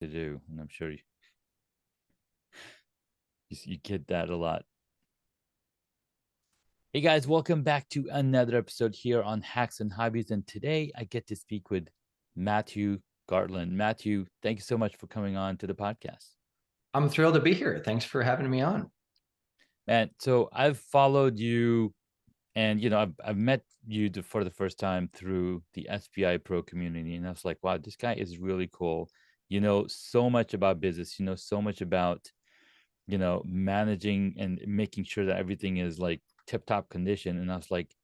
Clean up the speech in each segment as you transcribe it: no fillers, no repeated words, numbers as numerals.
to do, and I'm sure you get that a lot. Hey guys, welcome back to another episode here on Hacks and Hobbies. And today I get to speak with Matthew Gartland. Matthew, thank you so much for coming on to the podcast. I'm thrilled to be here. Thanks for having me on. And so I've followed you, and I've met you for the first time through the SPI Pro community, and I was like, wow, this guy is really cool. You know so much about business. You know so much about managing and making sure that everything is like tip-top condition. And I was like,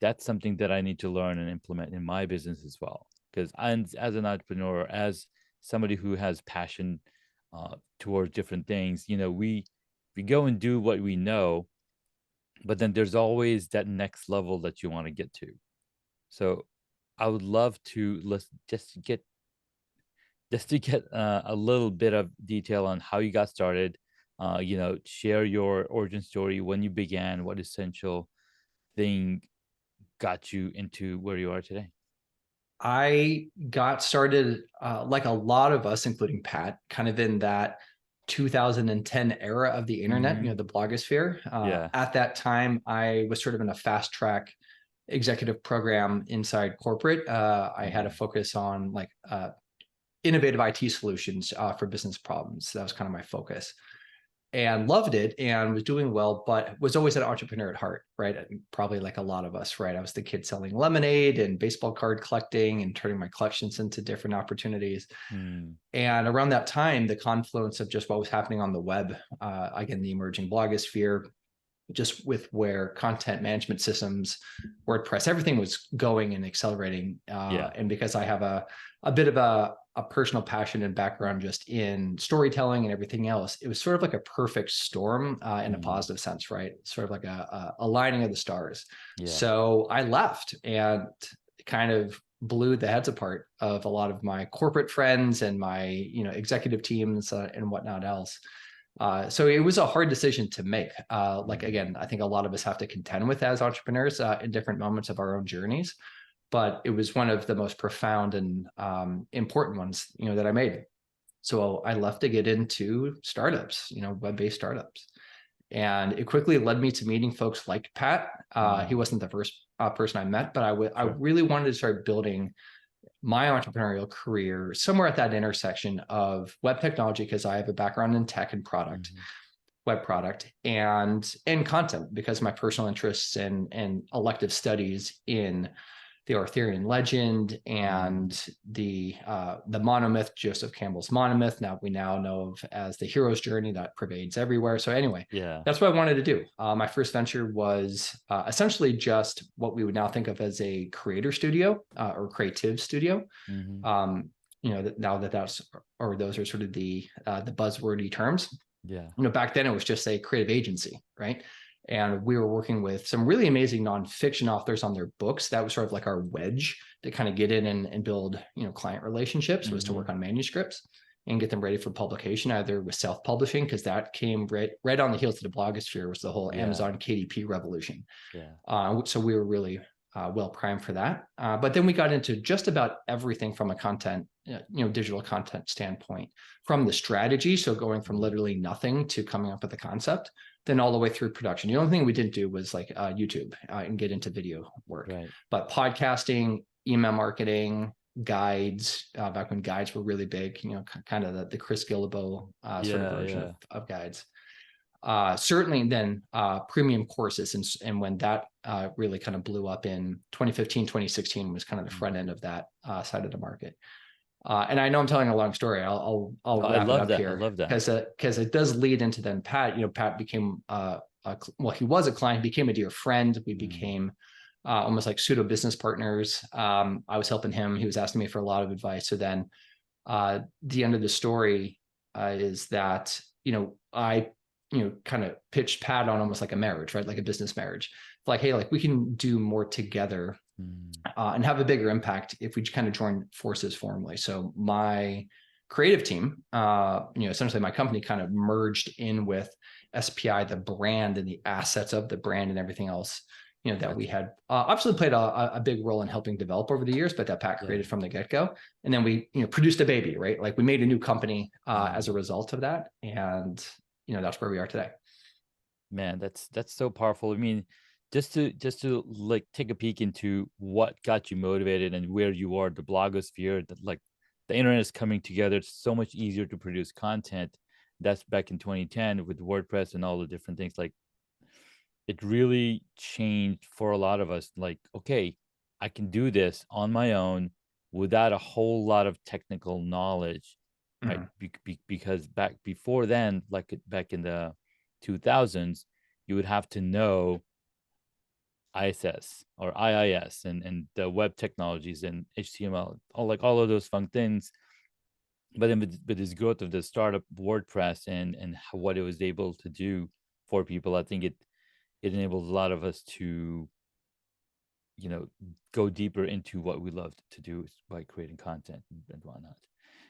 that's something that I need to learn and implement in my business as well. Because as an entrepreneur, as somebody who has passion towards different things, we go and do what we know, but then there's always that next level that you want to get to. So I would love to just to get a little bit of detail on how you got started. Share your origin story, when you began, what essential thing got you into where you are today. I got started, like a lot of us, including Pat, kind of in that 2010 era of the internet, the blogosphere. Yeah. At that time, I was sort of in a fast track executive program inside corporate. I had a focus on like innovative IT solutions for business problems. That was kind of my focus. And loved it and was doing well, but was always an entrepreneur at heart, right? Probably like a lot of us, right? I was the kid selling lemonade and baseball card collecting and turning my collections into different opportunities. And around that time, the confluence of just what was happening on the web, again, the emerging blogosphere, just with where content management systems, WordPress, everything was going and accelerating. And because I have a bit of a personal passion and background just in storytelling and everything else, it was sort of like a perfect storm in a positive sense, right? Sort of like a aligning of the stars. So I left and kind of blew the heads apart of a lot of my corporate friends and my executive teams and whatnot else. So it was a hard decision to make. Like, again, I think a lot of us have to contend with as entrepreneurs in different moments of our own journeys, but it was one of the most profound and important ones, that I made. So I left to get into startups, web-based startups. And it quickly led me to meeting folks like Pat. He wasn't the first person I met, but I really wanted to start building my entrepreneurial career somewhere at that intersection of web technology, because I have a background in tech and product, web product, and content, because my personal interests and elective studies in the Arthurian legend and the monomyth, Joseph Campbell's monomyth, now we now know of as the hero's journey that pervades everywhere. So anyway, that's what I wanted to do. My first venture was essentially just what we would now think of as a creator studio or creative studio. Now that's, or those are sort of the buzzwordy terms. Back then it was just a creative agency, right? And we were working with some really amazing nonfiction authors on their books. That was sort of like our wedge to kind of get in and build, client relationships, was to work on manuscripts and get them ready for publication, either with self-publishing, because that came right on the heels of the blogosphere, was the whole Amazon KDP revolution. So we were really well primed for that. But then we got into just about everything from a content, digital content standpoint, from the strategy. So going from literally nothing to coming up with a concept, then all the way through production. The only thing we didn't do was like YouTube and get into video work, but podcasting, email marketing, guides, back when guides were really big, kind of the Chris Gillibo sort of version of guides. Certainly then premium courses. And when that really kind of blew up in 2015, 2016 was kind of the front end of that side of the market. And I know I'm telling a long story. I'll wrap it up here. I love that because it does lead into then Pat. Pat became he was a client, became a dear friend. We became almost like pseudo business partners. I was helping him. He was asking me for a lot of advice. So then the end of the story is that I kind of pitched Pat on almost like a marriage, right? Like a business marriage. Like, hey, like we can do more together and have a bigger impact if we kind of join forces formally. So my creative team, essentially my company kind of merged in with SPI, the brand and the assets of the brand and everything else that we Gotcha. had obviously played a big role in helping develop over the years, but that Pat Yeah. created from the get-go. And then we, produced a baby, right? Like we made a new company as a Mm. result of that. And, that's where we are today. Man, that's so powerful. I mean, just to like take a peek into what got you motivated and where you are, the blogosphere, that like the internet is coming together. It's so much easier to produce content. That's back in 2010 with WordPress and all the different things. Like it really changed for a lot of us. Like, okay, I can do this on my own without a whole lot of technical knowledge, right? Mhm. Because back before then, like back in the 2000s, you would have to know ISS or IIS and the web technologies and HTML, all of those fun things. But then with this growth of the startup WordPress and what it was able to do for people, I think it enables a lot of us to, you know, go deeper into what we love to do by creating content and whatnot.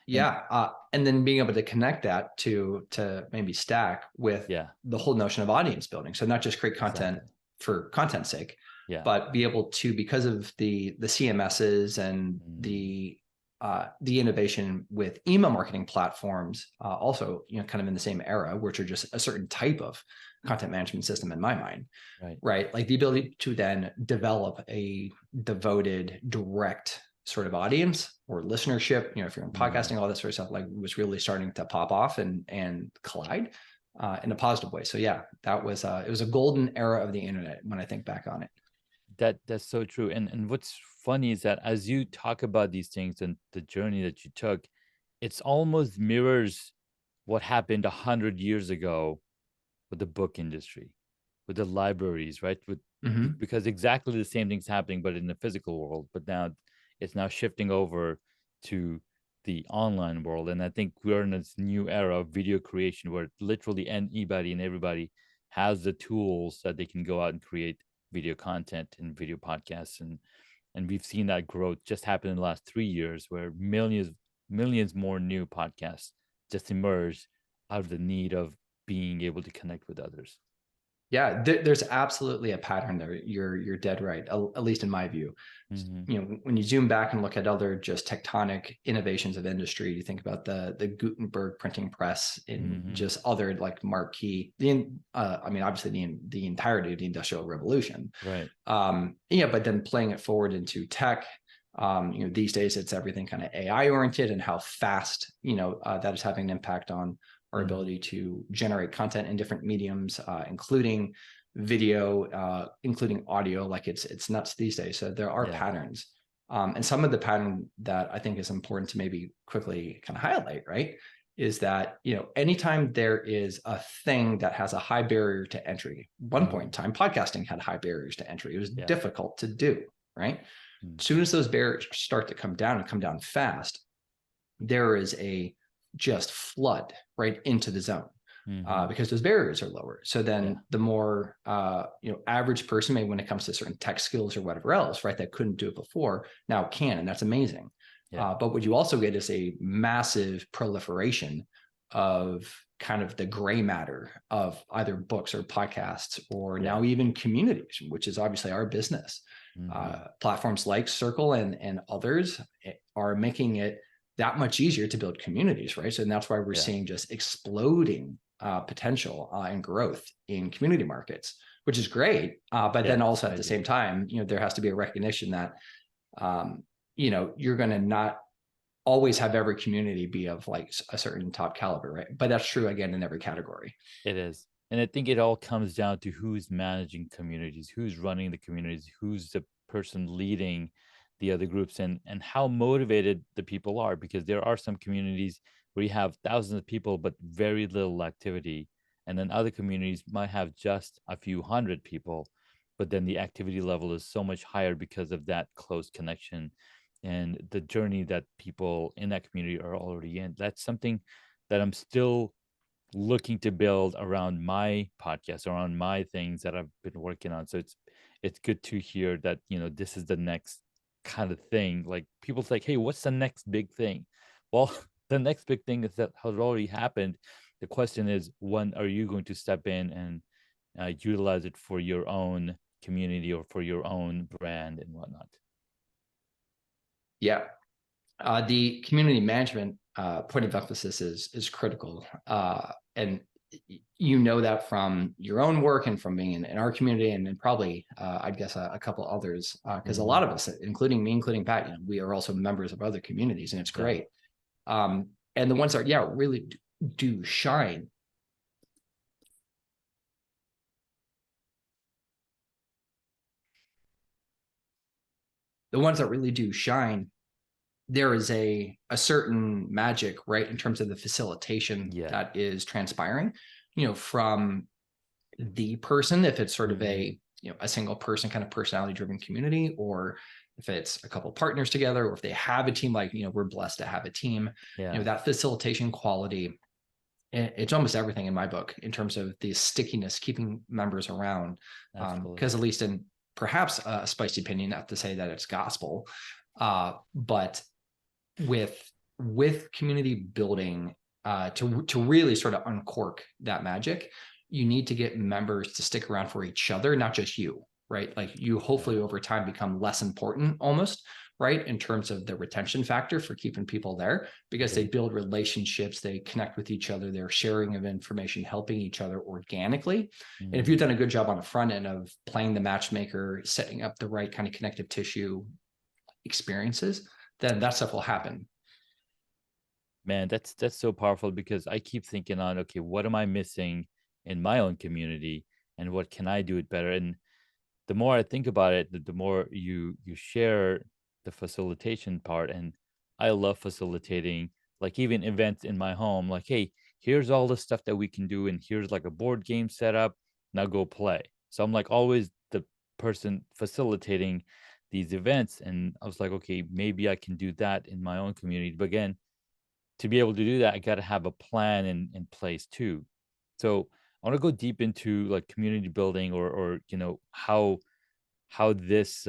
And Yeah, and then being able to connect that to maybe stack with yeah, the whole notion of audience building. So not just create content exactly. for content's sake, Yeah. but be able to, because of the CMSs and Mm, the innovation with email marketing platforms, also kind of in the same era, which are just a certain type of content management system in my mind, right. right? Like the ability to then develop a devoted, direct sort of audience or listenership, if you're in Mm. podcasting, all that sort of stuff, like was really starting to pop off and collide in a positive way. So yeah, that was it was a golden era of the internet when I think back on it. That's so true. And what's funny is that as you talk about these things and the journey that you took, it's almost mirrors what happened 100 years ago with the book industry, with the libraries, right? Mm-hmm. Because exactly the same thing's happening, but in the physical world. But now it's now shifting over to the online world, and I think we're in this new era of video creation where literally anybody and everybody has the tools that they can go out and create video content and video podcasts, and we've seen that growth just happen in the last 3 years, where millions more new podcasts just emerged out of the need of being able to connect with others. Yeah, there's absolutely a pattern there. You're dead right, at least in my view. Mm-hmm. When you zoom back and look at other just tectonic innovations of industry, you think about the Gutenberg printing press in Mm-hmm. just other like marquee, I mean, obviously the entirety of the Industrial Revolution. Right. Yeah, but then playing it forward into tech, these days it's everything kind of AI oriented and how fast, that is having an impact on our Mm-hmm. ability to generate content in different mediums, including video, including audio. Like it's nuts these days. So there are Yeah. patterns. And some of the pattern that I think is important to maybe quickly kind of highlight, right, is that, anytime there is a thing that has a high barrier to entry, one point in Mm-hmm. time, podcasting had high barriers to entry. It was Yeah. difficult to do, right? Mm. As soon as those barriers start to come down and come down fast, there is a just flood right into the zone Mm-hmm. because those barriers are lower. So Yeah. then the more average person, maybe when it comes to certain tech skills or whatever else, right, that couldn't do it before, now can, and that's amazing. Yeah. But what you also get is a massive proliferation of kind of the gray matter of either books or podcasts or Yeah. now even communities, which is obviously our business. Mm-hmm. Platforms like Circle and others are making it that much easier to build communities, right? So and that's why we're Yeah. seeing just exploding potential and growth in community markets, which is great. But then Yeah. also I at the same agree. time, there has to be a recognition that you're going to not always have every community be of like a certain top caliber, right? But that's true again in every category. It is. And I think it all comes down to who's managing communities, who's running the communities, who's the person leading the other groups, and how motivated the people are. Because there are some communities where you have thousands of people, but very little activity. And then other communities might have just a few hundred people, but then the activity level is so much higher because of that close connection and the journey that people in that community are already in. That's something that I'm still looking to build around my podcast, around my things that I've been working on. So it's good to hear that, this is the next kind of thing. Like people's like, hey, what's the next big thing? Well, the next big thing is that has already happened. The question is, when are you going to step in and utilize it for your own community or for your own brand and whatnot? Yeah. The community management point of emphasis is critical. And you know that from your own work and from being in our community, and then probably, I'd guess, a couple others, because a lot of us, including me, including Pat, we are also members of other communities, and it's great. And the ones that, really do shine. The ones that really do shine, there is a certain magic, right, in terms of the facilitation that is transpiring, from the person, if it's sort of a single person kind of personality driven community, or if it's a couple partners together, or if they have a team, like we're blessed to have a team. That facilitation quality, it's almost everything in my book in terms of the stickiness, keeping members around. Because at least in perhaps a spicy opinion, not to say that it's gospel, but with community building, to really sort of uncork that magic, you need to get members to stick around for each other, not just you, right? Like you hopefully over time become less important almost, right? In terms of the retention factor for keeping people there, because they build relationships, they connect with each other, they're sharing of information, helping each other organically. And if you've done a good job on the front end of playing the matchmaker, setting up the right kind of connective tissue experiences, then that stuff will happen. Man, that's so powerful, because I keep thinking on, okay, what am I missing in my own community, and what can I do it better? And the more I think about it, the more you share the facilitation part. And I love facilitating, like even events in my home, like, hey, here's all the stuff that we can do, and here's like a board game setup, now go play. So I'm like always the person facilitating these events, and I was like, okay, maybe I can do that in my own community. But again, to be able to do that, I got to have a plan in place too. So I want to go deep into like community building, or how this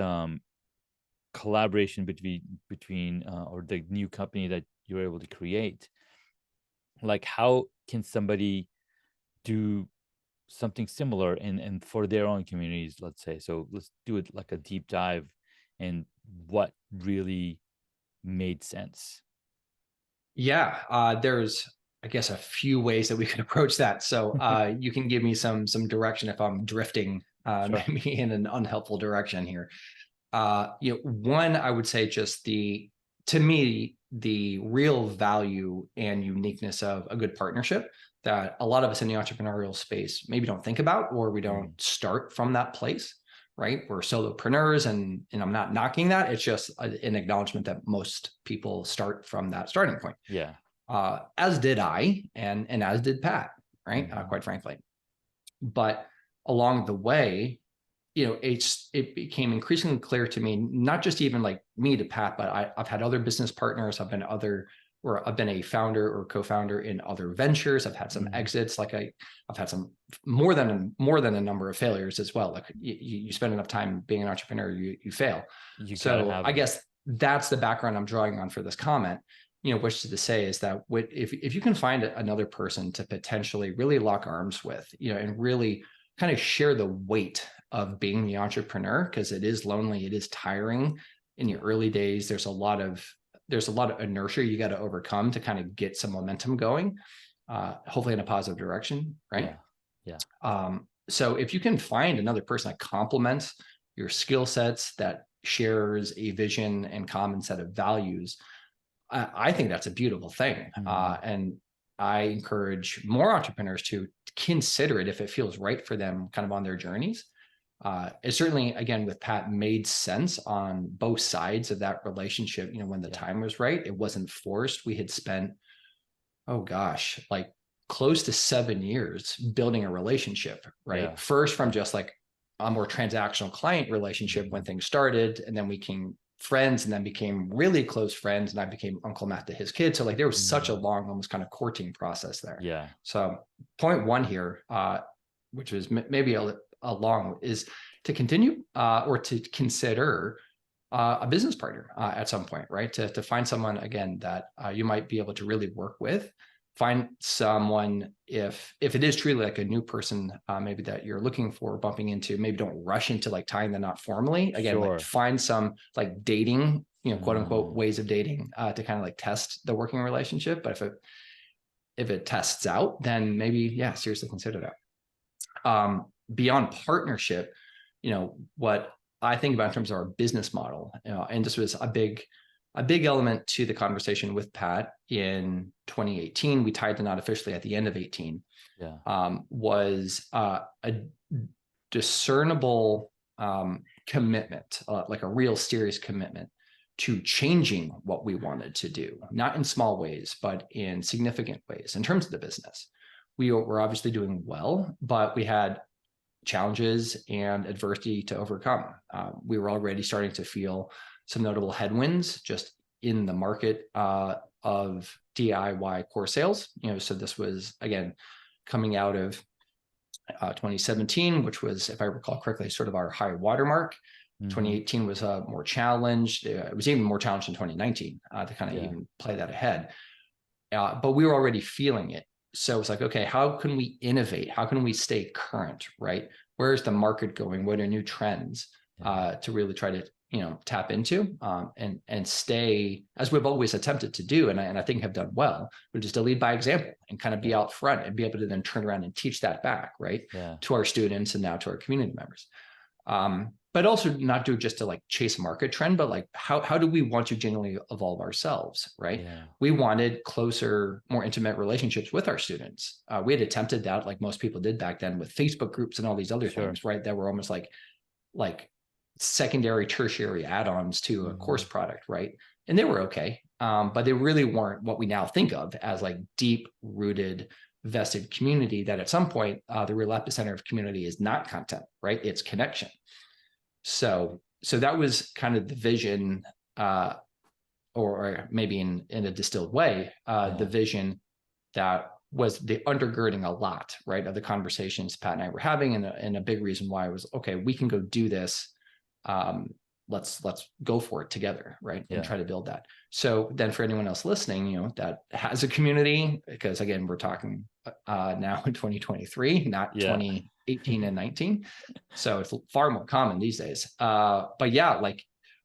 collaboration between or the new company that you're able to create, like how can somebody do something similar and for their own communities, let's say. So let's do it like a deep dive, and what really made sense. Yeah, there's, I guess, a few ways that we can approach that. So you can give me some direction if I'm drifting Sure. maybe in an unhelpful direction here. One, I would say just to me, the real value and uniqueness of a good partnership that a lot of us in the entrepreneurial space maybe don't think about, or we don't start from that place, right? We're solopreneurs, and I'm not knocking that. It's just an acknowledgement that most people start from that starting point. Yeah. As did I, and as did Pat, right? Quite frankly. But along the way, it became increasingly clear to me, not just even like me to Pat, but I've had other business partners. I've been a founder or co-founder in other ventures. I've had some exits. Like I've had some more than a number of failures as well. Like you spend enough time being an entrepreneur, you fail. So I guess that's the background I'm drawing on for this comment. Which to say is that if you can find another person to potentially really lock arms with, and really kind of share the weight of being the entrepreneur, because it is lonely, it is tiring in the early days. There's a lot of inertia you got to overcome to kind of get some momentum going, hopefully in a positive direction, right? Yeah. So if you can find another person that complements your skill sets, that shares a vision and common set of values, I think that's a beautiful thing. And I encourage more entrepreneurs to consider it if it feels right for them kind of on their journeys. It certainly, again, with Pat, made sense on both sides of that relationship. When the time was right, it wasn't forced. We had spent, oh gosh, like close to 7 years building a relationship, right? First from just like a more transactional client relationship when things started, and then we became friends, and then became really close friends, and I became Uncle Matt to his kids. So like there was such a long, almost kind of courting process there. Yeah. So point one here, which is maybe a long, is to continue or to consider a business partner at some point, right? To find someone, again, that you might be able to really work with, find someone, if it is truly like a new person, maybe that you're looking for, bumping into, maybe don't rush into like tying the knot formally. Again, like Sure. find some like dating, quote unquote Mm, ways of dating, to kind of like test the working relationship. But if it tests out, then maybe, yeah, seriously consider that. Beyond partnership, what I think about in terms of our business model, and this was a big element to the conversation with Pat in 2018. We tied the knot officially at the end of 18. yeah. Was a discernible commitment, like a real serious commitment to changing what we wanted to do, not in small ways, but in significant ways in terms of the business. We were obviously doing well, but we had challenges and adversity to overcome. We were already starting to feel some notable headwinds just in the market of DIY core sales. So this was, again, coming out of 2017, which was, if I recall correctly, sort of our high watermark. 2018 was more challenged. It was even more challenged in 2019 to kind of even play that ahead. But we were already feeling it. So it's like, okay, how can we innovate? How can we stay current, right? Where's the market going? What are new trends to really try to, tap into and stay, as we've always attempted to do, and I think have done well, which is to lead by example and kind of be out front and be able to then turn around and teach that back, right, to our students and now to our community members. But also not do it just to like chase a market trend, but like how do we want to genuinely evolve ourselves, right? Yeah. We wanted closer, more intimate relationships with our students. We had attempted that, like most people did back then, with Facebook groups and all these other things, right? That were almost like secondary, tertiary add-ons to a course product, right? And they were okay, but they really weren't what we now think of as like deep-rooted, vested community. That at some point, the real epicenter of community is not content, right? It's connection. So that was kind of the vision, or maybe in a distilled way, the vision that was the undergirding a lot, right, of the conversations Pat and I were having, and a big reason why was, okay, we can go do this. Let's go for it together, right, and try to build that. So then, for anyone else listening, that has a community, because again, we're talking now in 2023, not 2018 and 19, so it's far more common these days. But yeah, like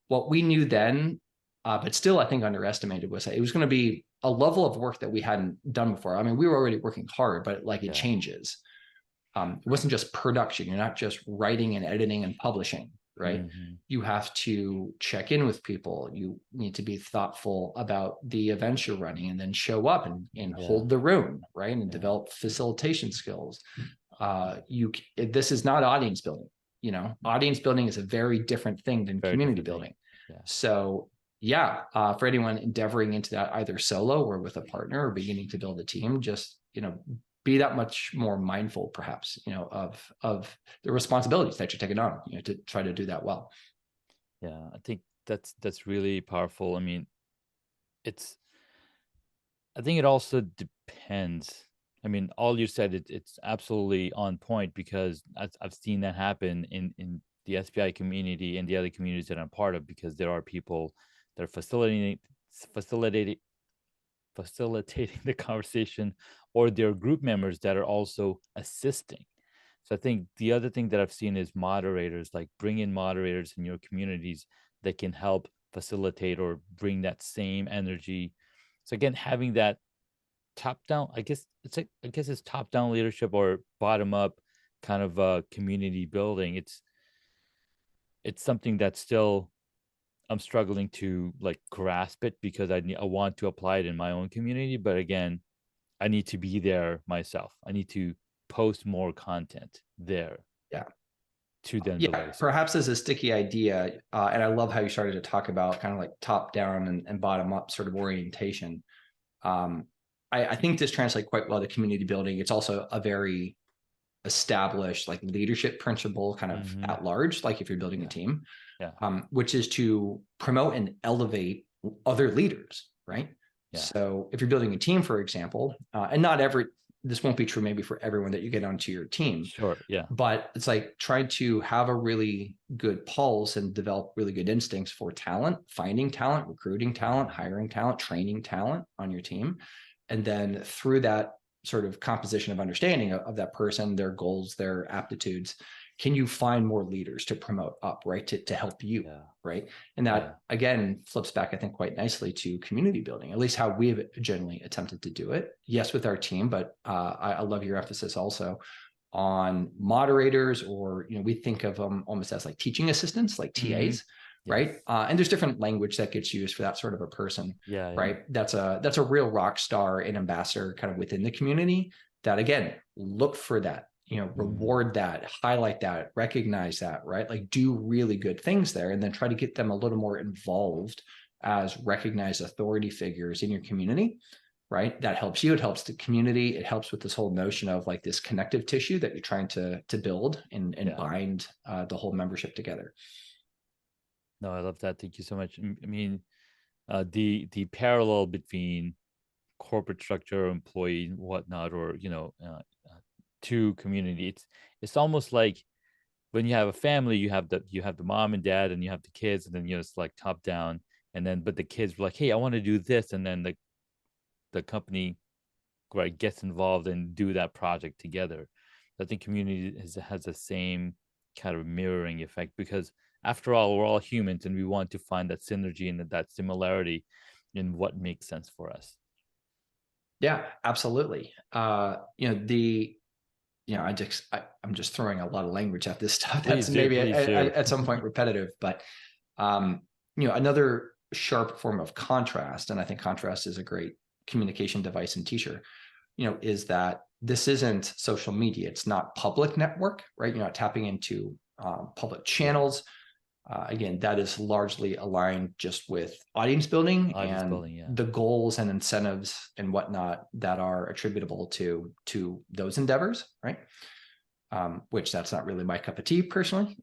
what we knew then, but still I think underestimated, was that it was going to be a level of work that we hadn't done before. I mean, we were already working hard, but like it changes. It wasn't just production. You're not just writing and editing and publishing, right? You have to check in with people. You need to be thoughtful about the events you're running, and then show up and hold the room, right? And develop facilitation skills. This is not audience building. Audience building is a very different thing than community building. So for anyone endeavoring into that, either solo or with a partner, or beginning to build a team, just, be that much more mindful, perhaps, of the responsibilities that you're taking on, to try to do that well. Yeah, I think that's really powerful. I mean, I think it also depends. I mean, all you said, it's absolutely on point, because I've seen that happen in the SPI community and the other communities that I'm part of, because there are people that are facilitating the conversation, or their group members that are also assisting. So I think the other thing that I've seen is moderators, like bring in moderators in your communities that can help facilitate or bring that same energy. So again, having that top down, I guess it's top down leadership or bottom up kind of community building. It's something that still I'm struggling to like grasp it, because I want to apply it in my own community, but again, I need to be there myself. I need to post more content there. To then perhaps as a sticky idea, and I love how you started to talk about kind of like top down and bottom up sort of orientation. I think this translates quite well to community building. It's also a very established like leadership principle kind of at large, like if you're building a team, which is to promote and elevate other leaders, right? So if you're building a team, for example, and this won't be true maybe for everyone that you get onto your team. But it's like trying to have a really good pulse and develop really good instincts for talent, finding talent, recruiting talent, hiring talent, training talent on your team, And then through that sort of composition of understanding of that person, their goals, their aptitudes, can you find more leaders to promote up, right? To help you, Yeah. right? And that again flips back, I think, quite nicely to community building, at least how we've generally attempted to do it. Yes, with our team, but I love your emphasis also on moderators, or we think of them almost as like teaching assistants, like TAs, right? Yes. And there's different language that gets used for that sort of a person, Yeah. right? That's a real rock star and ambassador kind of within the community. That again, look for that, reward that, highlight that, recognize that, right? Like do really good things there, and then try to get them a little more involved as recognized authority figures in your community, right? That helps you, it helps the community, it helps with this whole notion of like this connective tissue that you're trying to build and bind the whole membership together. No, I love that. Thank you so much. I mean, the parallel between corporate structure, employee, and whatnot, or to community, it's almost like when you have a family, you have the mom and dad, and you have the kids, and then it's like top down, and then but the kids were like, hey, I want to do this, and then the company, right, gets involved and do that project together. I think community has the same kind of mirroring effect, because after all, we're all humans, and we want to find that synergy and that similarity in what makes sense for us. Yeah, absolutely. I'm just throwing a lot of language at this stuff. That's maybe at some point repetitive, but another sharp form of contrast, and I think contrast is a great communication device and teacher, is that this isn't social media. It's not public network, right? You're not tapping into public channels. Again, that is largely aligned just with audience building the goals and incentives and whatnot that are attributable to those endeavors, right? Which that's not really my cup of tea personally.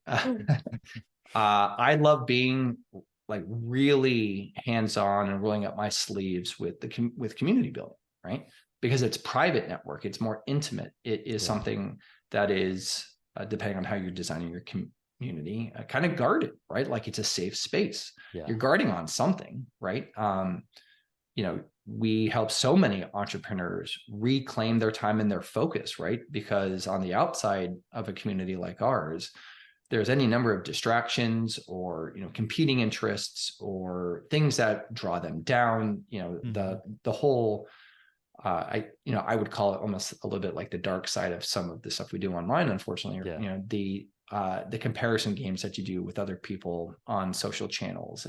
I love being like really hands-on and rolling up my sleeves with community building, right? Because it's private network, it's more intimate. It is something that is depending on how you're designing your community, kind of guarded, right? Like it's a safe space. You're guarding on something, right? We help so many entrepreneurs reclaim their time and their focus, right? Because on the outside of a community like ours, there's any number of distractions or competing interests or things that draw them down. The whole I would call it almost a little bit like the dark side of some of the stuff we do online, unfortunately. The comparison games that you do with other people on social channels.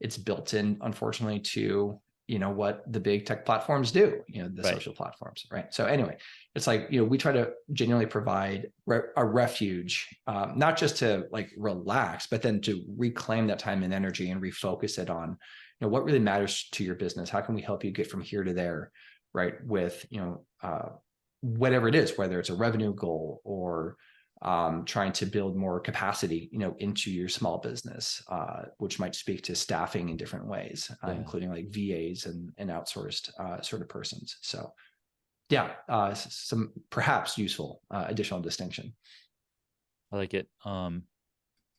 It's built in, unfortunately, to what the big tech platforms do, the social platforms, right? So anyway, it's like we try to genuinely provide a refuge, not just to like relax, but then to reclaim that time and energy and refocus it on what really matters to your business. How can we help you get from here to there, right? With whatever it is, whether it's a revenue goal or trying to build more capacity, into your small business, which might speak to staffing in different ways, including like VAs and outsourced sort of persons. So some perhaps useful additional distinction. I like it. All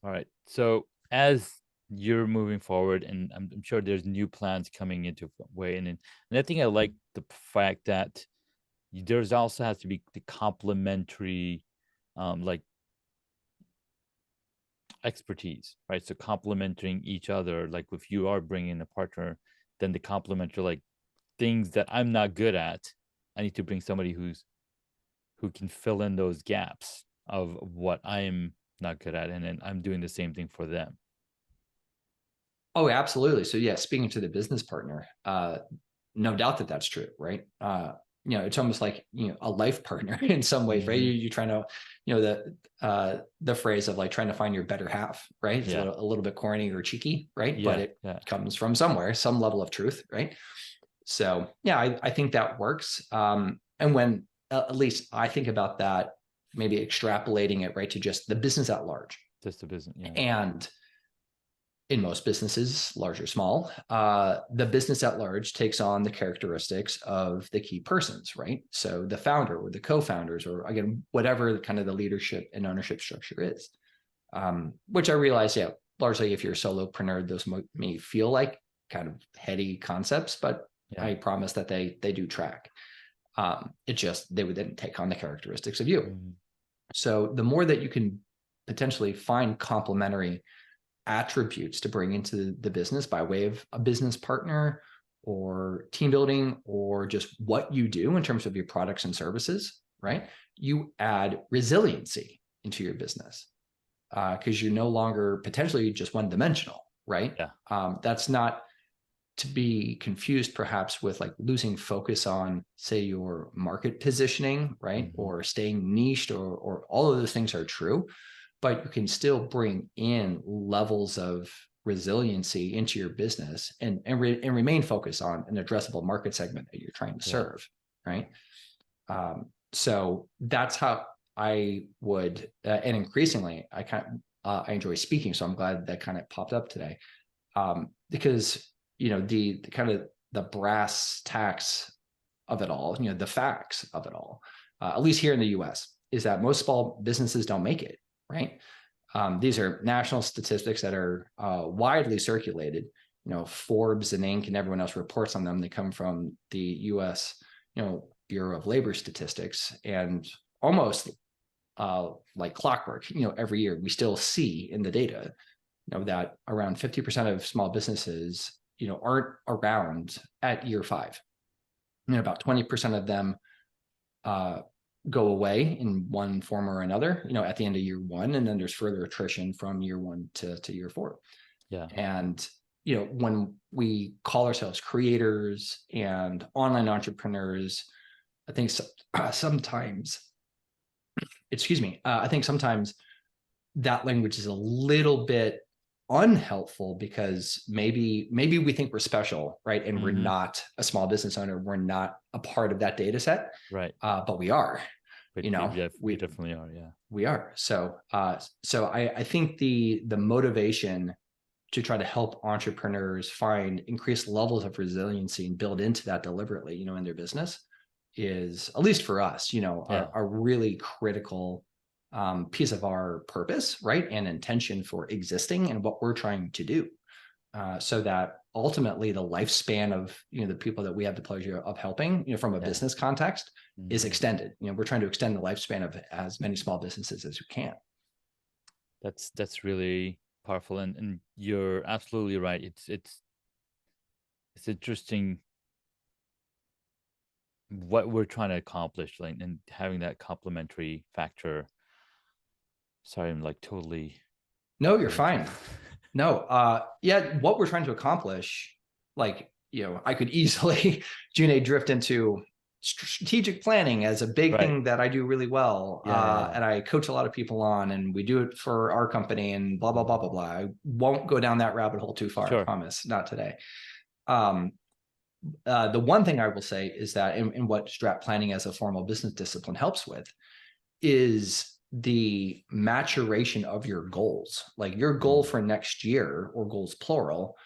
right. So as you're moving forward, and I'm sure there's new plans coming into way, and I think I like the fact that there's also has to be the complementary like expertise, right? So complementing each other, like if you are bringing a partner, then the complementary like things that I'm not good at, I need to bring somebody who can fill in those gaps of what I'm not good at, and then I'm doing the same thing for them. Oh, absolutely. So yeah, speaking to the business partner, no doubt that that's true, right? It's almost like a life partner in some ways, right? You're trying to, the phrase of like trying to find your better half, right? It's a little bit corny or cheeky, right? But it comes from somewhere, some level of truth, right? So yeah, I think that works. And when at least I think about that, maybe extrapolating it right to just the business at large, just the business, and in most businesses, large or small, the business at large takes on the characteristics of the key persons, right? So the founder or the co-founders, or again, whatever kind of the leadership and ownership structure is, which I realize, largely if you're a solopreneur, those may feel like kind of heady concepts, but Yeah. I promise that they do track. It just, they would then take on the characteristics of you. Mhm. So the more that you can potentially find complementary attributes to bring into the business by way of a business partner or team building, or just what you do in terms of your products and services, right? You add resiliency into your business, because you're no longer potentially just one-dimensional, right? Yeah. That's not to be confused perhaps with like losing focus on, say, your market positioning, right? Mhm. Or staying niched, or all of those things are true, but you can still bring in levels of resiliency into your business, and remain focused on an addressable market segment that you're trying to Yeah. serve, right? So that's how I would, and increasingly, I enjoy speaking, so I'm glad that kind of popped up today, because the kind of the brass tacks of it all, the facts of it all, at least here in the U.S., is that most small businesses don't make it, right? These are national statistics that are widely circulated. Forbes and Inc. and everyone else reports on them. They come from the U.S. Bureau of Labor Statistics, and almost like clockwork. Every year we still see in the data, that around 50% of small businesses, aren't around at year 5. About 20% of them go away in one form or another, at the end of year 1, and then there's further attrition from year 1 to year 4. Yeah. And when we call ourselves creators and online entrepreneurs, I think sometimes, excuse me, I think sometimes that language is a little bit unhelpful, because maybe we think we're special, right? And we're Mhm. not a small business owner. We're not a part of that data set, Right. but we are. But we definitely are. Yeah. We are. So I think the motivation to try to help entrepreneurs find increased levels of resiliency and build into that deliberately, in their business, is, at least for us, Yeah. a really critical piece of our purpose, right? And intention for existing and what we're trying to do. So that ultimately the lifespan of the people that we have the pleasure of helping, from a Yeah. business context, is Mhm. extended. We're trying to extend the lifespan of as many small businesses as we can. That's really powerful, and you're absolutely right. It's interesting what we're trying to accomplish, like, and having that complementary factor. Sorry, I'm like totally No, you're blanking. fine. No, yeah, what we're trying to accomplish, like, I could easily, June, drift into strategic planning as a big Right. thing that I do really well. Yeah. And I coach a lot of people on, and we do it for our company, and blah, blah, blah, blah, Mhm. blah. I won't go down that rabbit hole too far, I Sure. promise, not today. Um, the one thing I will say is that in what strat planning as a formal business discipline helps with is the maturation of your goals. Like your goal Mm. for next year, or goals plural,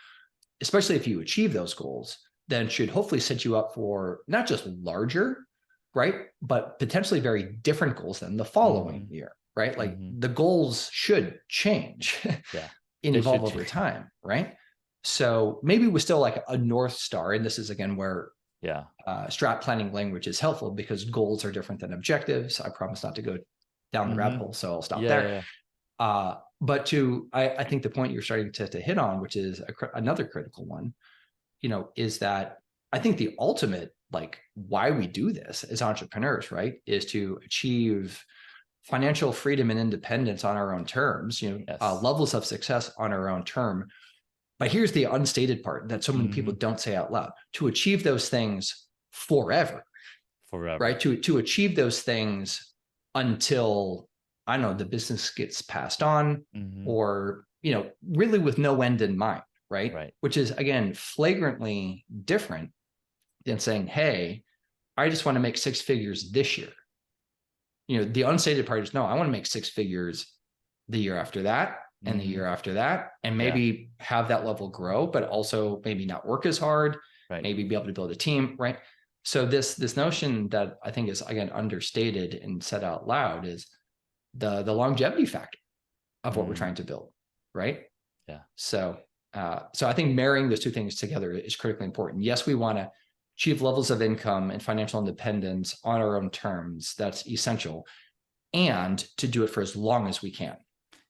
especially if you achieve those goals, then should hopefully set you up for not just larger, right, but potentially very different goals than the following Mhm. year, right? Like Mhm. the goals should change Yeah. and They evolve should over time, right? So maybe we're still like a North Star. And this is again where Yeah. strat planning language is helpful, because goals are different than objectives. I promise not to go down the rabbit Mhm. hole, so I'll stop Yeah, there. yeah. But I think the point you're starting to hit on, which is another critical one, is that I think the ultimate, like, why we do this as entrepreneurs, right, is to achieve financial freedom and independence on our own terms, Yes. levels of success on our own term. But here's the unstated part that so many people Mhm. don't say out loud: to achieve those things forever, right? Forever. To achieve those things until, I don't know, the business gets passed on, Mhm. or, really with no end in mind, right? Right. Which is, again, flagrantly different than saying, hey, I just want to make 6 figures this year. The unstated part is, no, I want to make 6 figures the year after that, and the Mhm. year after that, and Yeah. maybe have that level grow, but also maybe not work as hard, Right. maybe be able to build a team, right? So this notion that I think is, again, understated and said out loud, is the longevity factor of what we're Mm. trying to build, right? Yeah. So I think marrying those two things together is critically important. Yes, we want to achieve levels of income and financial independence on our own terms. That's essential. And to do it for as long as we can,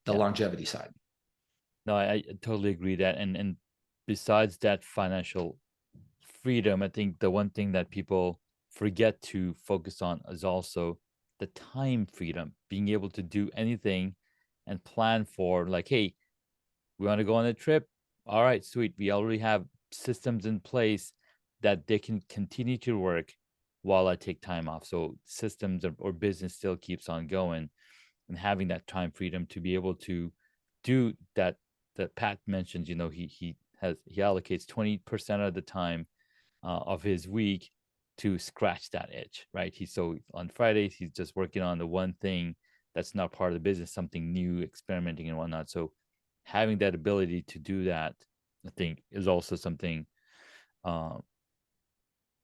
the Yeah. longevity side. No, I totally agree that. And besides that financial freedom, I think the one thing that people forget to focus on is also the time freedom, being able to do anything and plan for, like, hey, we want to go on a trip. All right, sweet. We already have systems in place that they can continue to work while I take time off. So systems or business still keeps on going, and having that time freedom to be able to do that. That Pat mentions, he allocates 20% of the time of his week to scratch that itch, right? So on Fridays he's just working on the one thing that's not part of the business, something new, experimenting and whatnot. So having that ability to do that, I think, is also something uh,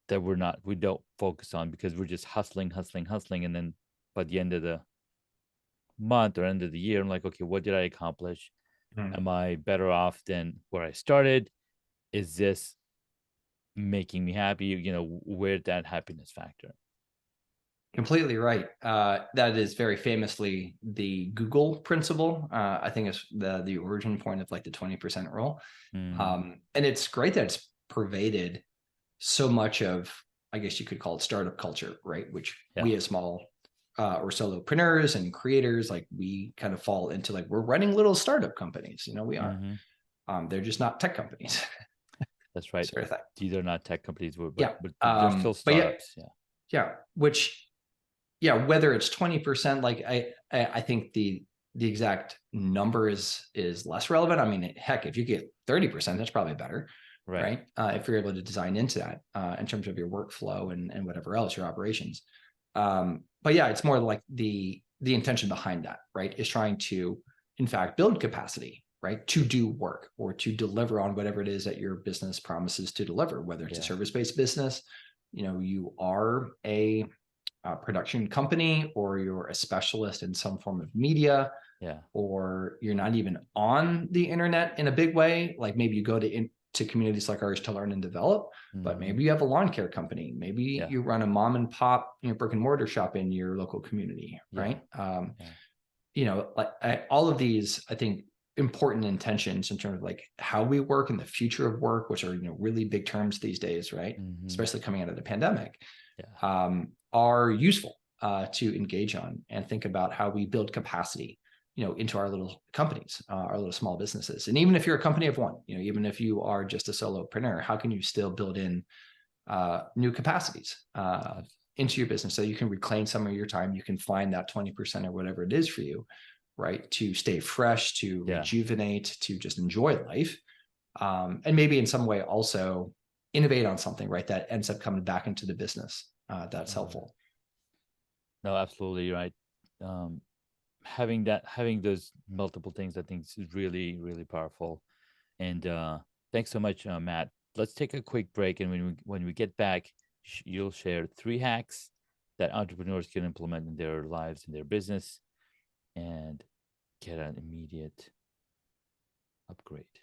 that we don't focus on, because we're just hustling, and then by the end of the month or end of the year, I'm like, okay, what did I accomplish? Mm. Am I better off than where I started? Is this making me happy? Where that happiness factor? Completely right. That is very famously the Google principle. I think it's the origin point of like the 20% rule. Mm, And it's great that it's pervaded so much of, I guess you could call it startup culture, right? Which yeah. we as small or solopreneurs and creators, like we kind of fall into, like, we're running little startup companies. We are. Hmm. They're just not tech companies, That's right. sort of thing. These are not tech companies, but Yeah. they're still But yeah, startups. Yeah. yeah. Which, yeah, whether it's 20%, like I think the exact number is less relevant. I mean, heck, if you get 30%, that's probably better, Right. right? If you're able to design into that in terms of your workflow and whatever else, your operations. But yeah, it's more like the intention behind that, right, is trying to, in fact, build capacity, right, to do work or to deliver on whatever it is that your business promises to deliver, whether it's a Yeah. service-based business, you are a production company, or you're a specialist in some form of media, Yeah. or you're not even on the internet in a big way. Like maybe you go to communities like ours to learn and develop, but Hmm. maybe you have a lawn care company. Maybe Yeah. you run a mom and pop, brick and mortar shop in your local community, Yeah. right? Yeah. All of these, I think, important intentions in terms of like how we work and the future of work, which are, really big terms these days, right? Hmm. Especially coming out of the pandemic, Yeah. are useful to engage on and think about how we build capacity, into our little companies, our little small businesses. And even if you're a company of one, even if you are just a solopreneur, how can you still build in new capacities into your business so you can reclaim some of your time? You can find that 20% or whatever it is for you, right, to stay fresh, to Yeah. rejuvenate, to just enjoy life. And maybe in some way also innovate on something, right, that ends up coming back into the business. That's Mhm. helpful. No, absolutely right. Um, having those multiple things, I think, is really, really powerful. And thanks so much, Matt. Let's take a quick break, and when we get back, you'll share 3 hacks that entrepreneurs can implement in their lives, in their business, and get an immediate upgrade.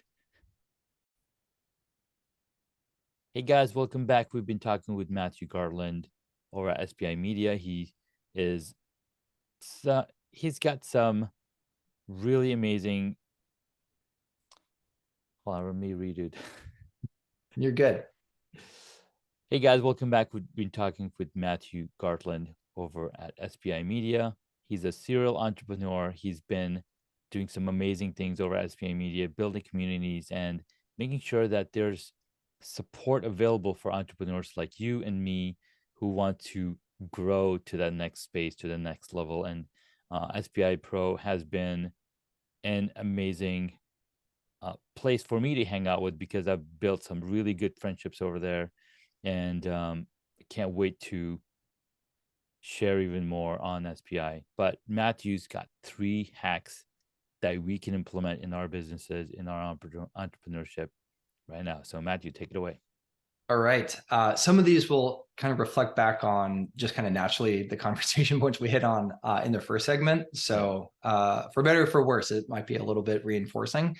Hey guys, welcome back. We've been talking with Matthew Gartland over at SPI Media. Is he's got some really amazing. Hold on, let me read it. You're good. Hey guys, welcome back. We've been talking with Matthew Gartland over at SPI Media. He's a serial entrepreneur. He's been doing some amazing things over at SPI Media, building communities and making sure that there's support available for entrepreneurs like you and me who want to grow to that next space, to the next level. And SPI Pro has been an amazing place for me to hang out with, because I've built some really good friendships over there, and I can't wait to share even more on SPI. But Matthew's got 3 hacks that we can implement in our businesses, in our entrepreneurship right now. So Matthew, take it away. All right. Some of these will kind of reflect back on just kind of naturally the conversation points we hit on in the first segment. Yeah. So for better or for worse, it might be a little bit reinforcing.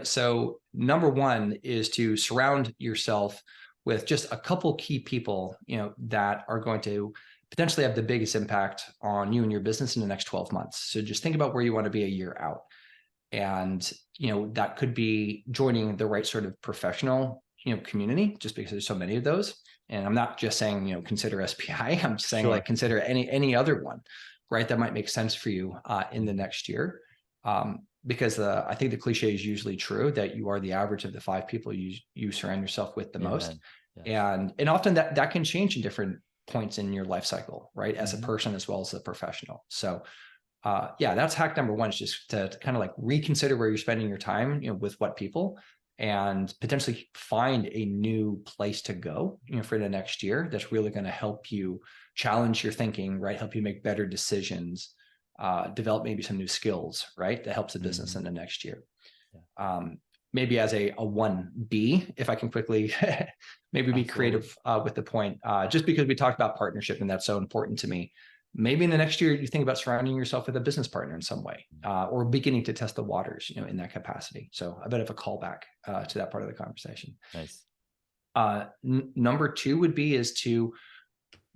So number one is to surround yourself with just a couple key people, that are going to potentially have the biggest impact on you and your business in the next 12 months. So just think about where you want to be a year out. And, that could be joining the right sort of professional, community, just because there's so many of those. And I'm not just saying, consider SPI. I'm just saying Sure. like consider any other one, right? That might make sense for you in the next year. Because I think the cliche is usually true that you are the average of the 5 people you surround yourself with the most. Yes. And often that can change in different points in your life cycle, right? As a Mhm. person as well as a professional. So that's hack number one, is just to kind of like reconsider where you're spending your time, with what people, and potentially find a new place to go, for the next year that's really going to help you challenge your thinking, right? Help you make better decisions, develop maybe some new skills, right? That helps the business in the next year. Yeah. Maybe as a 1B, if I can quickly maybe be Absolutely. creative with the point, just because we talked about partnership and that's so important to me. Maybe in the next year, you think about surrounding yourself with a business partner in some way, or beginning to test the waters, in that capacity. So a bit of a callback to that part of the conversation. Nice. Number 2 would be is to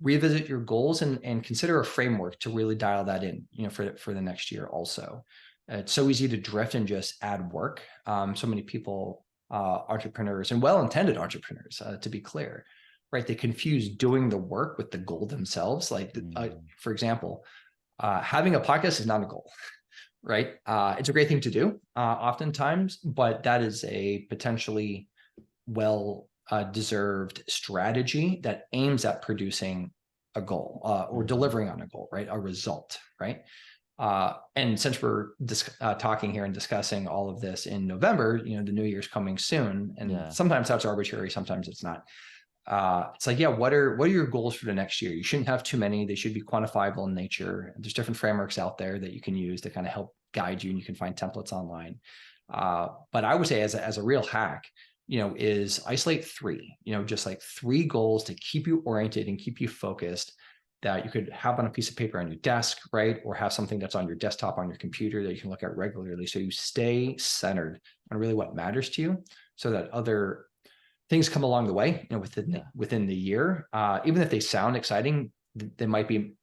revisit your goals and consider a framework to really dial that in, for the next year also. It's so easy to drift and just add work. So many people, entrepreneurs and well-intended entrepreneurs, to be clear, right? They confuse doing the work with the goal themselves. Like, for example, having a podcast is not a goal, right? It's a great thing to do, oftentimes, but that is a potentially deserved strategy that aims at producing a goal, or delivering on a goal, right? A result, right? And since we're talking here and discussing all of this in November, the new year's coming soon, and sometimes that's arbitrary, sometimes it's not. It's like, what are your goals for the next year? You shouldn't have too many. They should be quantifiable in nature. There's different frameworks out there that you can use to kind of help guide you, and you can find templates online. But I would say as a real hack, is isolate 3, just like 3 goals to keep you oriented and keep you focused, that you could have on a piece of paper on your desk, right? Or have something that's on your desktop, on your computer, that you can look at regularly. So you stay centered on really what matters to you, so that other things come along the way, within the year, even if they sound exciting, they might be,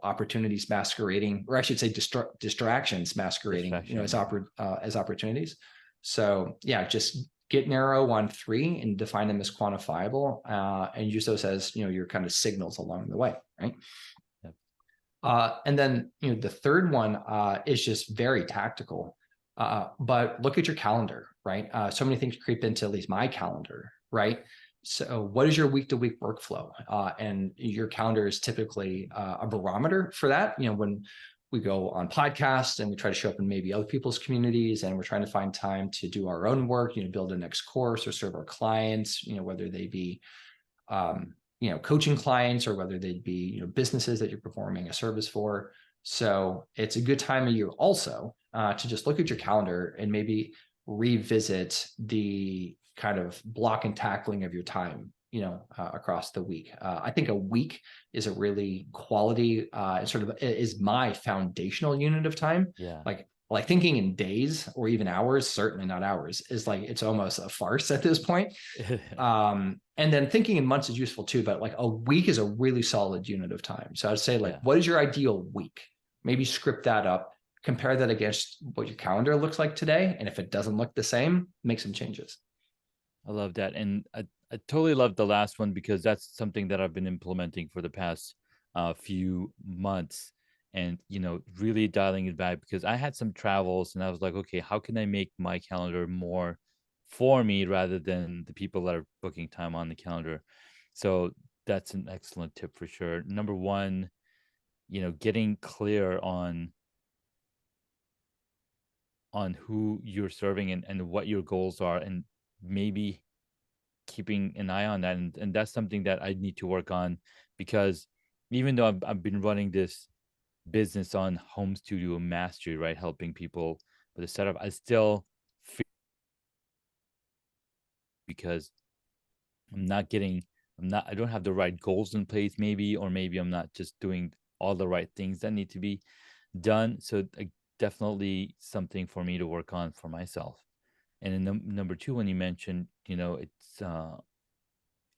opportunities masquerading, or I should say distractions masquerading, as opportunities. So just get narrow on 3 and define them as quantifiable, and use those as, your kind of signals along the way, right? And then, the third one is just very tactical, but look at your calendar, right? So many things creep into at least my calendar, right? So what is your week-to-week workflow? And your calendar is typically a barometer for that. When we go on podcasts and we try to show up in maybe other people's communities, and we're trying to find time to do our own work, build a next course or serve our clients, whether they be, coaching clients, or whether they'd be, businesses that you're performing a service for. So it's a good time of year also to just look at your calendar and maybe revisit the kind of block and tackling of your time, across the week. I think a week is a really quality, sort of is my foundational unit of time. Like thinking in days or even hours, certainly not hours, is like, it's almost a farce at this point. And then thinking in months is useful too, but like a week is a really solid unit of time. So I'd say what is your ideal week? Maybe script that up, compare that against what your calendar looks like today. And if it doesn't look the same, make some changes. I love that. And I totally love the last one, because that's something that I've been implementing for the past few months, and, really dialing it back, because I had some travels and I was like, okay, how can I make my calendar more for me rather than the people that are booking time on the calendar? So that's an excellent tip for sure. Number 1, getting clear on who you're serving, and what your goals are, and maybe keeping an eye on that. And that's something that I need to work on, because even though I've been running this business on home studio mastery, right, helping people with the setup, I still feel, because I don't have the right goals in place, maybe, or maybe I'm not just doing all the right things that need to be done. So definitely something for me to work on for myself. And then number 2, when you mentioned, it's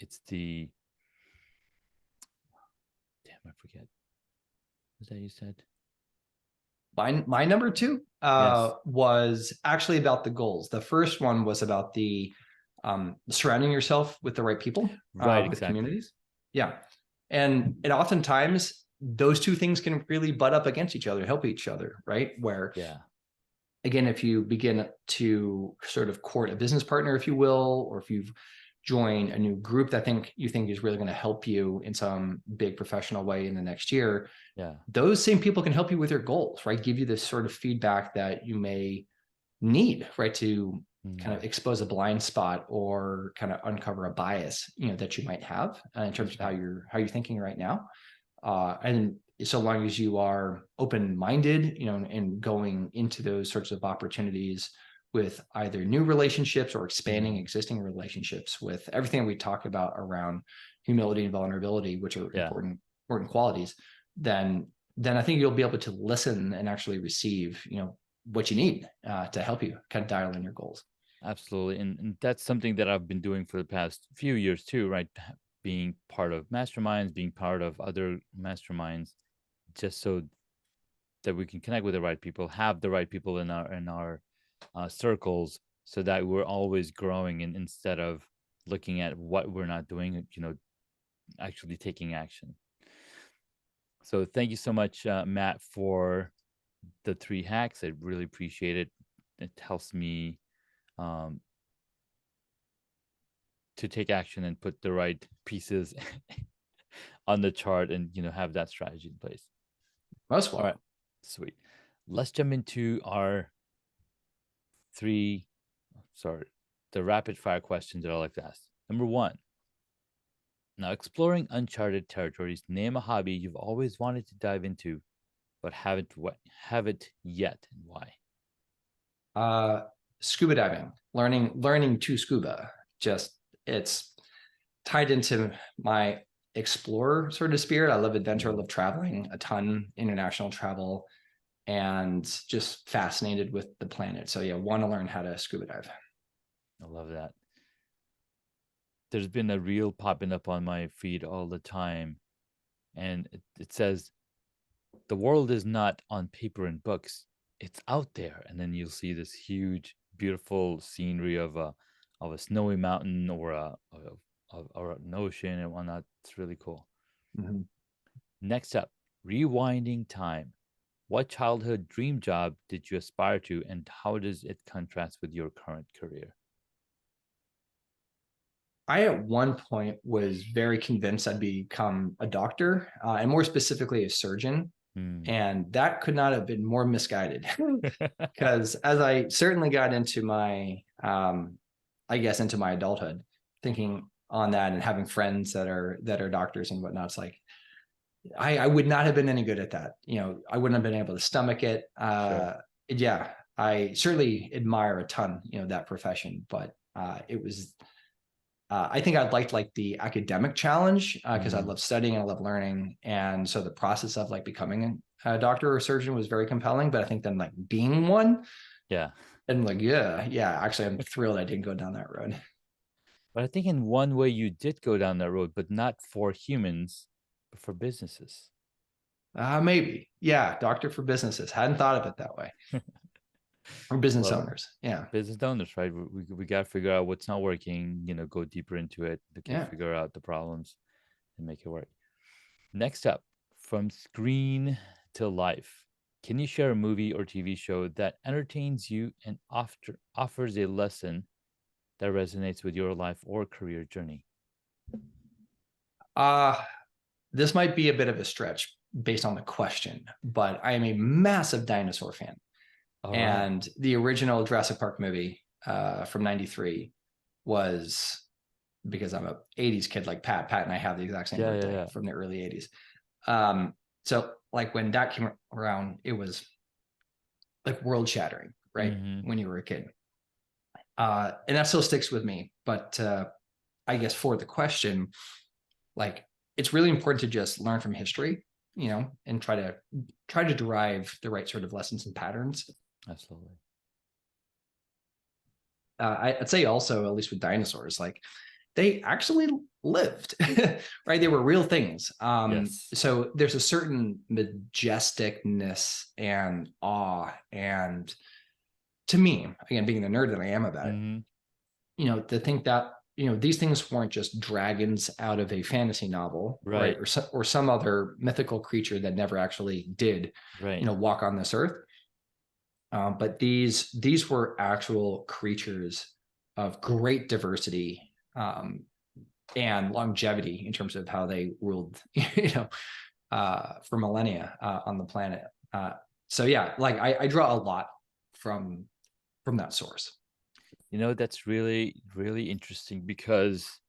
It's the, damn, I forget. Was that you said? My number two Yes. was actually about the goals. The first one was about the surrounding yourself with the right people, Right, with exactly. communities. Yeah. And oftentimes those two things can really butt up against each other, help each other, right? Where, Yeah. again, if you begin to sort of court a business partner, if you will, or if you've joined a new group that you think is really going to help you in some big professional way in the next year, Yeah. those same people can help you with your goals, right? Give you this sort of feedback that you may need, right? To kind of Mm, expose a blind spot or kind of uncover a bias, that you might have in terms that's of right. how you're thinking right now. And so long as you are open-minded, and going into those sorts of opportunities with either new relationships or expanding Mm, existing relationships, with everything we talk about around humility and vulnerability, which are yeah. important qualities, then I think you'll be able to listen and actually receive, what you need to help you kind of dial in your goals. Absolutely. And that's something that I've been doing for the past few years too, right? Being part of masterminds, being part of other masterminds, just so that we can connect with the right people, have the right people in our circles, so that we're always growing, and instead of looking at what we're not doing, actually taking action. So thank you so much, Matt, for the 3 hacks. I really appreciate it. It helps me um, to take action and put the right pieces on the chart, and have that strategy in place. Most All right, welcome. sweet. Let's jump into our three, sorry, the rapid fire questions that I like to ask. Number one, now exploring uncharted territories. Name a hobby you've always wanted to dive into, but haven't yet, and why? Uh, Scuba diving, learning to scuba. Just it's tied into my explorer sort of spirit. I love adventure, I love traveling a ton, international travel, and just fascinated with the planet. So yeah, want to learn how to scuba dive. I love that. There's been a reel popping up on my feed all the time, and it says, the world is not on paper and books, it's out there. And then you'll see this huge, beautiful scenery of a snowy mountain, or an ocean and whatnot. It's really cool. Mm-hmm. Next up, rewinding time. What childhood dream job did you aspire to, and how does it contrast with your current career? I at one point was very convinced I'd become a doctor, and more specifically a surgeon. Hmm. And that could not have been more misguided. Because as I certainly got into I guess into my adulthood, thinking on that and having friends that are doctors and whatnot, it's like I would not have been any good at that. I wouldn't have been able to stomach it. Sure. Yeah, I certainly admire a ton, that profession, but it was. I think I'd liked the academic challenge because I Hmm. love studying and I love learning, and so the process of like becoming a doctor or surgeon was very compelling. But I think then like being one, Yeah. and like yeah, actually I'm thrilled I didn't go down that road. But I think in one way you did go down that road, but not for humans, but for businesses. Maybe, yeah, doctor for businesses. Hadn't thought of it that way. Or business Well, owners. Yeah, business owners, right? We got to figure out what's not working, go deeper into it, to yeah. figure out the problems and make it work. Next up, from screen to life. Can you share a movie or TV show that entertains you and offers a lesson that resonates with your life or career journey? Uh this might be a bit of a stretch based on the question, but I am a massive dinosaur fan. All right. And the original Jurassic Park movie from '93 was, because I'm a '80s kid like Pat. Pat and I have the exact same Yeah, yeah, birthday yeah. from the early '80s. So like when that came around, it was like world shattering, right? Mm-hmm. When you were a kid, and that still sticks with me. But I guess for the question, like it's really important to just learn from history, and try to derive the right sort of lessons and patterns. Absolutely. I'd say also, at least with dinosaurs, like they actually lived, right? They were real things. Yes. So there's a certain majesticness and awe. And to me, again, being the nerd that I am about it, Hmm. to think that, these things weren't just dragons out of a fantasy novel, right? Right. Or some other mythical creature that never actually did, Right. walk on this earth. But these were actual creatures of great diversity, and longevity in terms of how they ruled, for millennia on the planet. So yeah, like I draw a lot from that source. That's really, really interesting because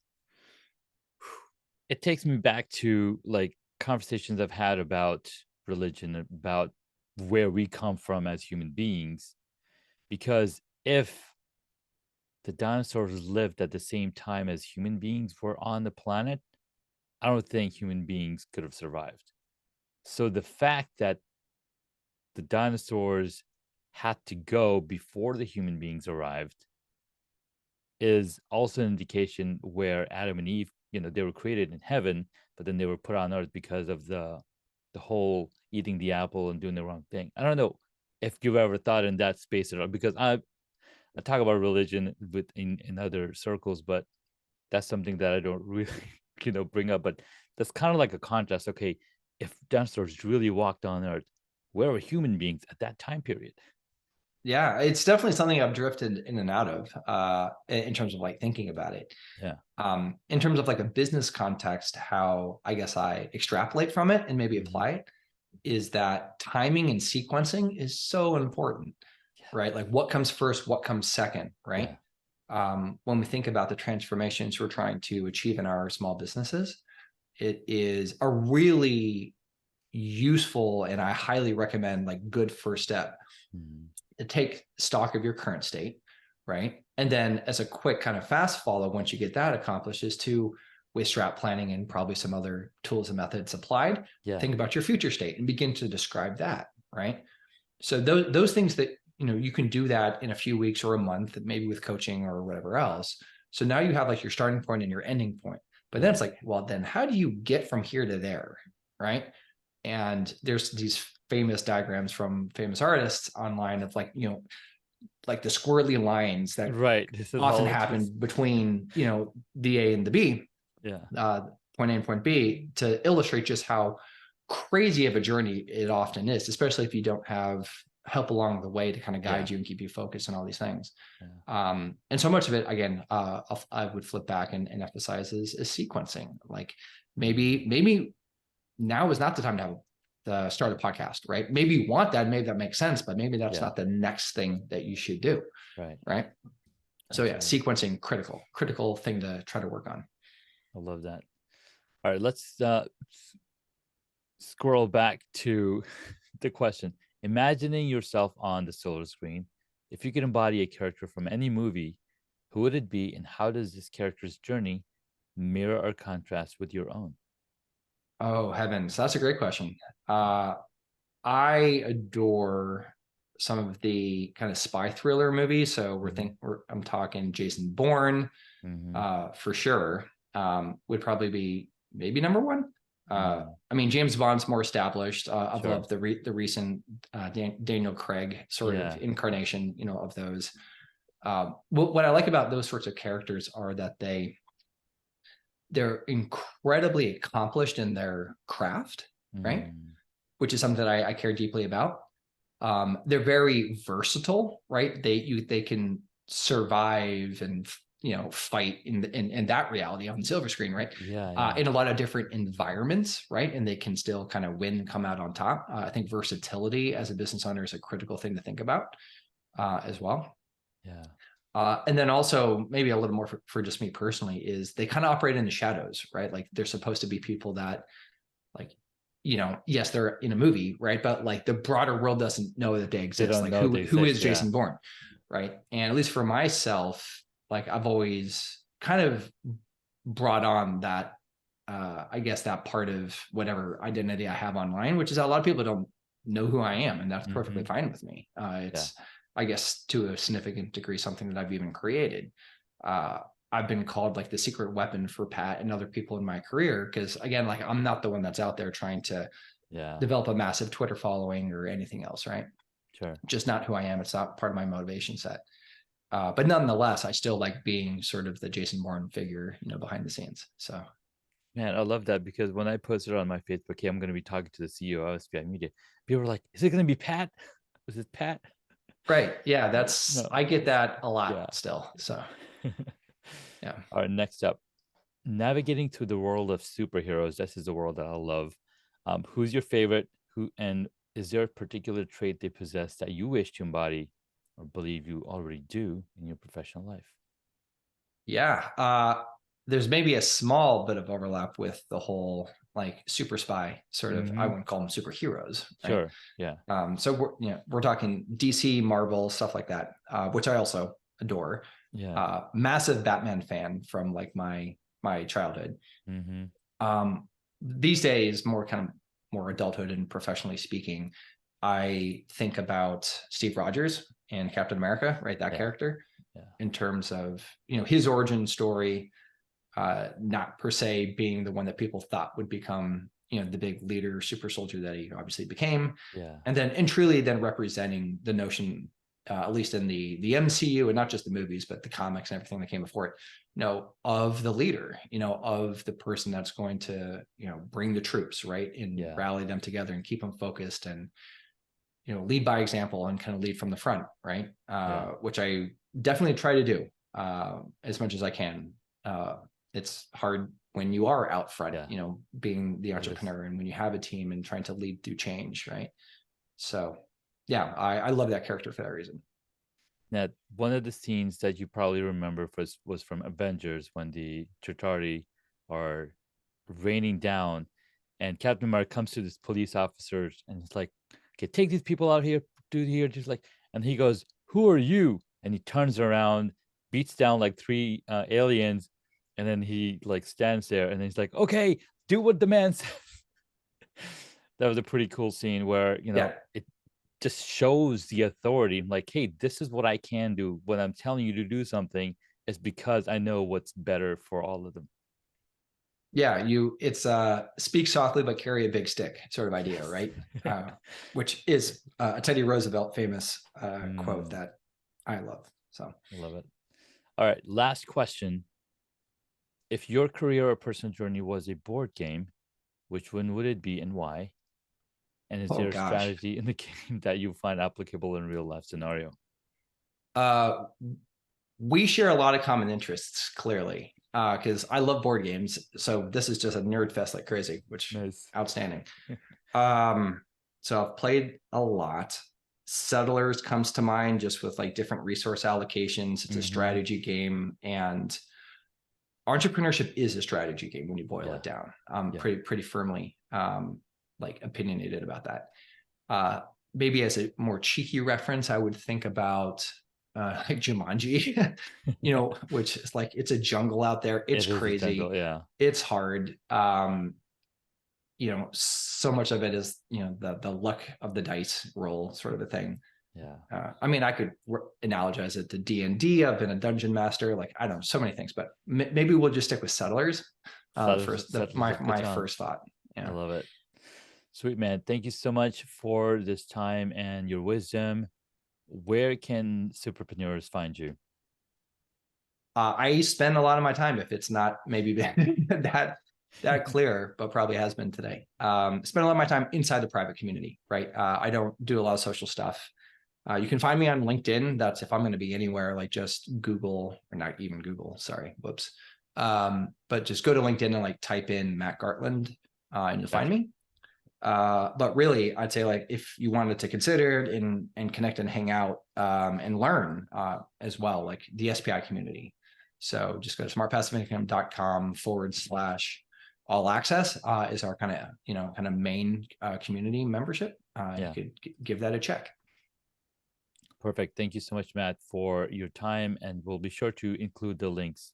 it takes me back to like conversations I've had about religion, about where we come from as human beings. Because if the dinosaurs lived at the same time as human beings were on the planet, I don't think human beings could have survived. So the fact that the dinosaurs had to go before the human beings arrived is also an indication where Adam and Eve, they were created in heaven, but then they were put on earth because of the whole eating the apple and doing the wrong thing. I don't know if you've ever thought in that space at all, because I talk about religion in other circles, but that's something that I don't really, bring up. But that's kind of like a contrast. Okay, if dinosaurs really walked on Earth, where were human beings at that time period? Yeah, it's definitely something I've drifted in and out of, in terms of like thinking about it. Yeah. In terms of like a business context, how I guess I extrapolate from it and maybe Hmm. apply it is that timing and sequencing is so important, Yeah. right? Like what comes first, what comes second, Yeah. right? When we think about the transformations we're trying to achieve in our small businesses, it is a really useful, and I highly recommend, like, good first step Mhm. to take stock of your current state, right? And then as a quick kind of fast follow, once you get that accomplished, is to, with strat planning and probably some other tools and methods applied, Yeah. think about your future state and begin to describe that, right? So those things that, you can do that in a few weeks or a month, maybe with coaching or whatever else. So now you have like your starting point and your ending point. But then Yeah. it's like, well, then how do you get from here to there, right? And there's these famous diagrams from famous artists online of like, like the squirrely lines that Right. This is often all happen just between, the A and the B, yeah. uh, point A and point B, to illustrate just how crazy of a journey it often is, especially if you don't have help along the way to kind of Yeah. guide you and keep you focused on all these things. Yeah. And so much of it, again, I would flip back and emphasize is sequencing. Like maybe now is not the time to have the start a podcast, right? Maybe you want that, maybe that makes sense, but maybe that's Yeah. not the next thing that you should do, Right. right? So yeah, Absolutely. sequencing, critical thing to try to work on. I love that. All right, let's scroll back to the question. Imagining yourself on the silver screen, if you could embody a character from any movie, who would it be, and how does this character's journey mirror or contrast with your own? Oh heavens, that's a great question. uh I adore some of the kind of spy thriller movies. So Hmm. I'm talking Jason Bourne, Hmm. for sure. Would probably be maybe number one. Hmm. I mean, James Bond's more established. I've Sure. loved the recent Daniel Craig sort of Yeah. incarnation, of those. What I like about those sorts of characters are that they're incredibly accomplished in their craft, right? Hmm. Which is something that I care deeply about. They're very versatile, right? They can survive and fight in that reality on the silver screen, right? Yeah. Yeah. In a lot of different environments, right? And they can still kind of win and come out on top. I think versatility as a business owner is a critical thing to think about, as well. Yeah. And then also maybe a little more for just me personally is they kind of operate in the shadows, right? Like they're supposed to be people that, like, yes, they're in a movie, right? But like the broader world doesn't know that they They exist. don't Like know they who is exist. Yeah. Jason Bourne, right? And at least for myself, like I've always kind of brought on that, I guess that part of whatever identity I have online, which is that a lot of people don't know who I am, and that's perfectly Hmm. fine with me. Yeah. It's, I guess, to a significant degree, something that I've even created. I've been called like the secret weapon for Pat and other people in my career. Cause again, like I'm not the one that's out there trying to Yeah, develop a massive Twitter following or anything else, right? sure. Just not who I am. It's not part of my motivation set. But nonetheless, I still like being sort of the Jason Bourne figure, behind the scenes. So Man, I love that because when I posted on my Facebook, hey, I'm going to be talking to the CEO of SPI Media, people were like, is it going to be Pat? Is it Pat? right. Yeah, No, I get that a yeah. lot still. So yeah. All right, next up, navigating to the world of superheroes. This is the world that I love. Who's your favorite? Who and is there a particular trait they possess that you wish to embody or believe you already do in your professional life? Yeah. There's maybe a small bit of overlap with the whole like super spy sort of, I Mm-hmm. wouldn't call them superheroes, right? Sure. Yeah. So we're talking DC, Marvel, stuff like that, which I also adore. Yeah. Massive Batman fan from like my childhood. Mm-hmm. These days, more adulthood and professionally speaking, I think about Steve Rogers and Captain America, right? That Yeah. character, Yeah. in terms of his origin story, not per se being the one that people thought would become the big leader, super soldier that he obviously became, Yeah. and truly then representing the notion, at least in the MCU, and not just the movies, but the comics and everything that came before it, of the leader, of the person that's going to bring the troops, right, and Yeah. rally them together and keep them focused, and lead by example and kind of lead from the front, right? Yeah. Which I definitely try to do as much as I can. It's hard when you are out front, Yeah. being the It is. entrepreneur, and when you have a team and trying to lead through change, right? So, yeah, I love that character for that reason. Now, one of the scenes that you probably remember was from Avengers when the Chitauri are raining down, and Captain America comes to this police officers and it's like, "Okay, take these people out here, do here." Just like, and he goes, "Who are you?" And he turns around, beats down like three aliens, and then he like stands there, and then he's like, "Okay, do what the man says." That was a pretty cool scene where Yeah, it just shows the authority. Like, hey, this is what I can do. When I'm telling you to do something, it's because I know what's better for all of them. yeah. It's speak softly but carry a big stick sort of idea, right? Which is a Teddy Roosevelt famous quote Mm, that I love. So, I love it. All right, last question. If your career or personal journey was a board game, which one would it be and why? And is oh there a gosh. strategy in the game that you find applicable in real life scenario? Uh, we share a lot of common interests, clearly, because I love board games. So this is just a nerd fest like crazy, which Nice. outstanding. Um, so I've played a lot. Settlers comes to mind just with like different resource allocations. It's a Mm-hmm. strategy game, and entrepreneurship is a strategy game when you boil Yeah. it down. I'm Yeah. pretty firmly like opinionated about that. Uh, Maybe as a more cheeky reference, I would think about like Jumanji, which is like it's a jungle out there. It's It is a crazy. jungle. Yeah. It's hard. So much of it is the luck of the dice roll sort of a thing. Yeah. I mean, I could analogize it to D&D. I've been a dungeon master. Like I don't know, so many things, but maybe we'll just stick with settlers. Settlers of My Catan. first thought. I Yeah. love it. Sweet man. Thank you so much for this time and your wisdom. Where can superpreneurs find you? I spend a lot of my time, if it's not maybe been that clear, but probably has been today. Spend a lot of my time inside the private community, right? I don't do a lot of social stuff. You can find me on LinkedIn. That's if I'm going to be anywhere, like just Google, or not even Google, sorry, whoops. But just go to LinkedIn and like type in Matt Gartland, and you'll find Gotcha. me. But really, I'd say like if you wanted to consider it and connect and hang out, and learn as well, like the SPI community. So just go to smartpassiveincome.com/all access is our kind of main community membership. You Yeah. could give that a check. Perfect. Thank you so much, Matt, for your time. And we'll be sure to include the links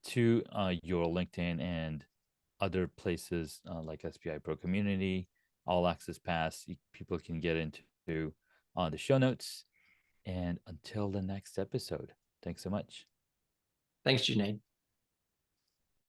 to your LinkedIn and other places like SPI Pro Community, All Access Pass. People can get into on the show notes. And until the next episode, thanks so much. Thanks, Junaid.